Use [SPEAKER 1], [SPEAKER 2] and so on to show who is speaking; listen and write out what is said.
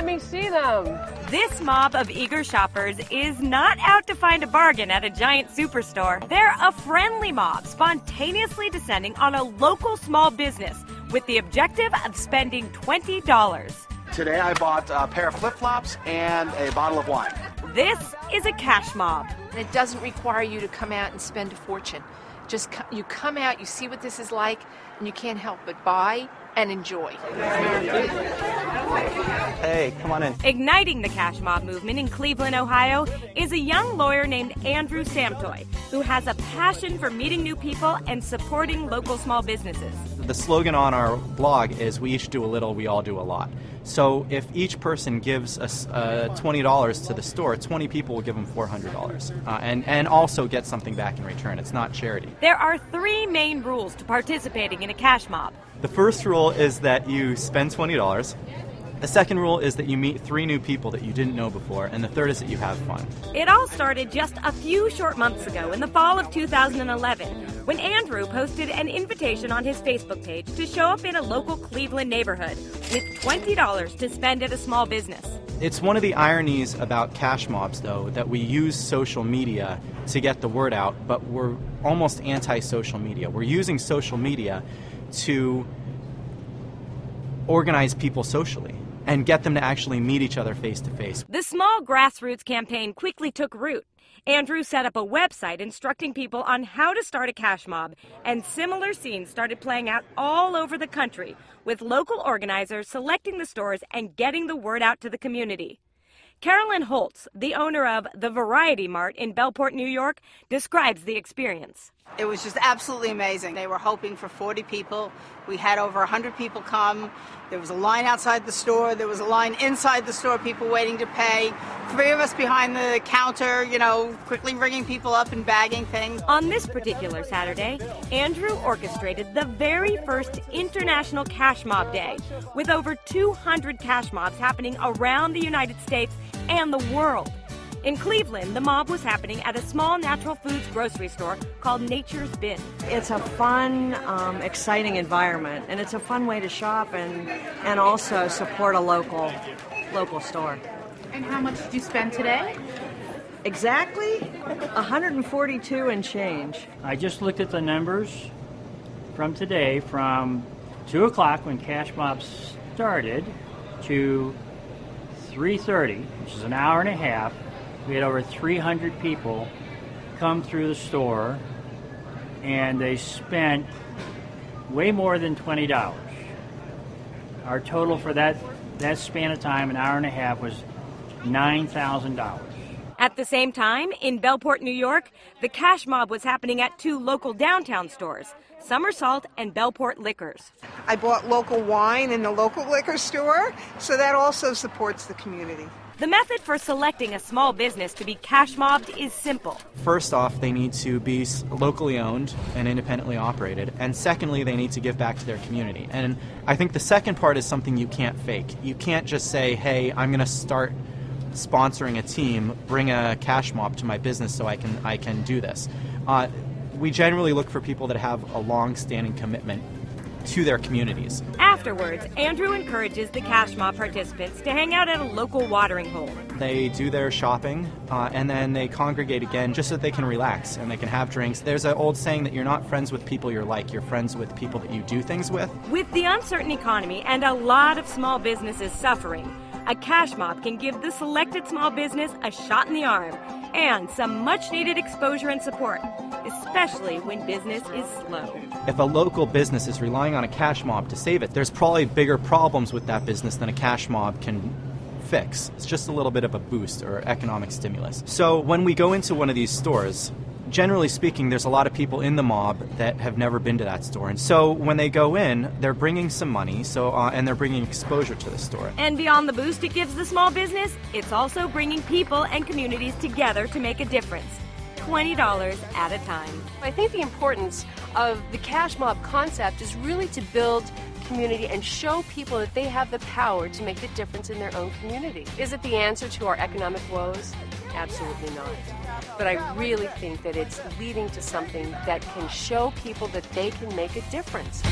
[SPEAKER 1] me see them.
[SPEAKER 2] This mob of eager shoppers is not out to find a bargain at a giant superstore. They're a friendly mob, spontaneously descending on a local small business with the objective of spending $20.
[SPEAKER 3] Today I bought a pair of flip-flops and a bottle of wine.
[SPEAKER 2] This is a cash mob.
[SPEAKER 1] It doesn't require you to come out and spend a fortune. Just you come out, you see what this is like, and you can't help but buy and enjoy.
[SPEAKER 3] Hey, come on in.
[SPEAKER 2] Igniting the cash mob movement in Cleveland, Ohio, is a young lawyer named Andrew Samtoy, who has a passion for meeting new people and supporting local small businesses.
[SPEAKER 4] The slogan on our blog is, we each do a little, we all do a lot. So if each person gives us $20 to the store, 20 people will give them $400 and also get something back in return. It's not charity.
[SPEAKER 2] There are 3 main rules to participating in a cash mob.
[SPEAKER 4] The first rule is that you spend $20. The second rule is that you meet 3 new people that you didn't know before, and the third is that you have fun.
[SPEAKER 2] It all started just a few short months ago in the fall of 2011, when Andrew posted an invitation on his Facebook page to show up in a local Cleveland neighborhood with $20 to spend at a small business.
[SPEAKER 4] It's one of the ironies about cash mobs, though, that we use social media to get the word out, but we're almost anti-social media. We're using social media to organize people socially and get them to actually meet each other face to face.
[SPEAKER 2] The small grassroots campaign quickly took root. Andrew set up a website instructing people on how to start a cash mob, and similar scenes started playing out all over the country, with local organizers selecting the stores and getting the word out to the community. Carolyn Holtz, the owner of the Variety Mart in Bridgeport, New York, describes the experience.
[SPEAKER 5] It was just absolutely amazing. They were hoping for 40 people. We had over 100 people come. There was a line outside the store. There was a line inside the store, people waiting to pay. 3 of us behind the counter, quickly ringing people up and bagging things.
[SPEAKER 2] On this particular Saturday, Andrew orchestrated the very first International Cash Mob Day, with over 200 cash mobs happening around the United States and the world. In Cleveland, the mob was happening at a small natural foods grocery store called Nature's Bin.
[SPEAKER 6] It's a fun, exciting environment, and it's a fun way to shop and also support a local store.
[SPEAKER 7] And how much did you spend today?
[SPEAKER 6] Exactly 142 and change.
[SPEAKER 8] I just looked at the numbers from today, from 2 o'clock when cash mobs started to 3:30, which is an hour and a half. We had over 300 people come through the store, and they spent way more than $20. Our total for that span of time, an hour and a half, was $9,000.
[SPEAKER 2] At the same time, in Bridgeport, New York, the cash mob was happening at 2 local downtown stores, Somersault and Bridgeport Liquors.
[SPEAKER 9] I bought local wine in the local liquor store, so that also supports the community.
[SPEAKER 2] The method for selecting a small business to be cash mobbed is simple.
[SPEAKER 4] First off, they need to be locally owned and independently operated. And secondly, they need to give back to their community. And I think the second part is something you can't fake. You can't just say, hey, I'm going to start sponsoring a team, bring a cash mob to my business so I can do this. We generally look for people that have a long-standing commitment to their communities.
[SPEAKER 2] Afterwards, Andrew encourages the cash mob participants to hang out at a local watering hole.
[SPEAKER 4] They do their shopping, and then they congregate again just so that they can relax and they can have drinks. There's an old saying that you're not friends with people you're like, you're friends with people that you do things with.
[SPEAKER 2] With the uncertain economy and a lot of small businesses suffering, a cash mob can give the selected small business a shot in the arm and some much-needed exposure and support, especially when business is slow.
[SPEAKER 4] If a local business is relying on a cash mob to save it, there's probably bigger problems with that business than a cash mob can fix. It's just a little bit of a boost or economic stimulus. So when we go into one of these stores, generally speaking, there's a lot of people in the mob that have never been to that store. And so when they go in, they're bringing some money, and they're bringing exposure to the store.
[SPEAKER 2] And beyond the boost it gives the small business, it's also bringing people and communities together to make a difference. $20 at a time.
[SPEAKER 1] I think the importance of the cash mob concept is really to build community and show people that they have the power to make the difference in their own community. Is it the answer to our economic woes? Absolutely not. But I really think that it's leading to something that can show people that they can make a difference.